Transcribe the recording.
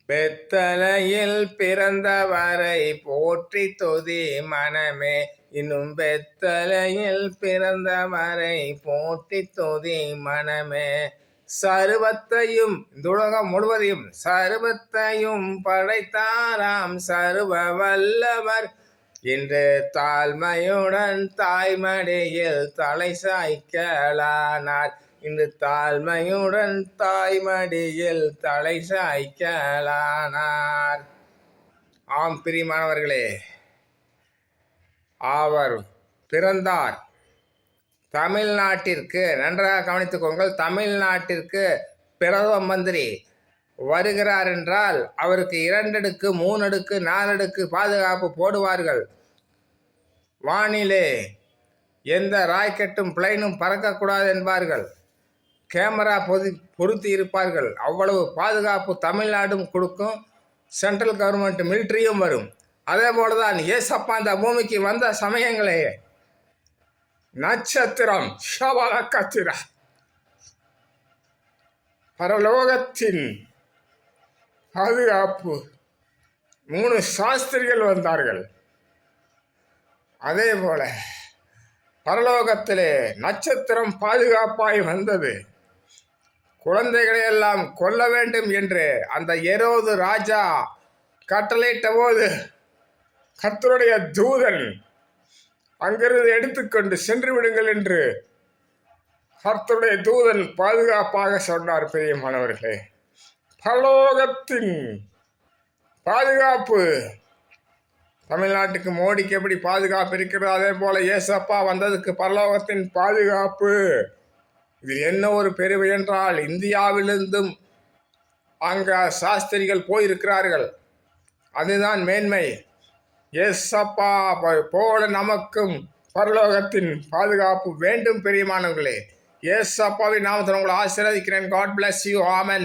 பெத்தலையில் பிறந்தவரை போற்றி துதி மனமே. இன்னும் பெத்தலையில் பிறந்தவரை போற்றி துதி மனமே. சர்வத்தையும் இந்த உலகம் முழுவதையும் சர்வத்தையும் படைத்தாராம் சர்வ வல்லவர். இன்று தாழ்மையுடன் தாய்மடியில் தலை சாய்க்கலானார். இன்று தாழ்மையுடன் தாய்மடியில் தலை சாய்க்கலானார். ஆம் பிரியமானவர்களே, அவர் பிறந்தார். தமிழ்நாட்டிற்கு, நன்றாக கவனித்துக் கொள்ளுங்கள், தமிழ்நாட்டிற்கு பிரதம மந்திரி வருகிறார் என்றால் அவருக்கு 2 அடுக்கு 3 அடுக்கு 4 அடுக்கு பாதுகாப்பு போடுவார்கள். வானிலே எந்த ராக்கெட்டும் பிளைனும் பறக்கக்கூடாது என்பார்கள். கேமரா பொருத்தி இருப்பார்கள். அவ்வளவு பாதுகாப்பு தமிழ்நாடும் கொடுக்கும். சென்ட்ரல் கவர்மெண்ட் மிலிட்ரியும் வரும். அதே போலதான் ஏசப்பா அந்த பூமிக்கு வந்த சமயங்களே நட்சத்திரம் ஷவலக்கத்திர பரலோகத்தின் பாதுகாப்பு 3 சாஸ்திரிகள் வந்தார்கள். அதே போல பரலோகத்திலே நட்சத்திரம் பாதுகாப்பாய் வந்தது. குழந்தைகளை எல்லாம் கொல்ல வேண்டும் என்று அந்த ஏரோது ராஜா கட்டளையிட்ட போது கர்த்தருடைய தூதன் அங்கிருந்து எடுத்துக்கொண்டு சென்று விடுங்கள் என்று கர்த்தருடைய தூதன் பாதுகாப்பாக சொன்னார். பிரியமானவர்களே, பரலோகத்தின் பாதுகாப்பு தமிழ்நாட்டுக்கு மோடிக்கு எப்படி பாதுகாப்பு இருக்கிறது, அதே போல ஏசப்பா வந்ததுக்கு பரலோகத்தின் பாதுகாப்பு. இதில் என்ன ஒரு பெருமை என்றால் இந்தியாவிலிருந்தும் அங்க சாஸ்திரிகள் போயிருக்கிறார்கள். அதுதான் மேன்மை. ஏசப்பா போல நமக்கும் பரலோகத்தின் பாதுகாப்பு வேண்டும். பெரியமானவர்களே, ஏசப்பாவின் நாமத்தில் உங்களை ஆசீர்வதிக்கிறேன். God bless you. Amen.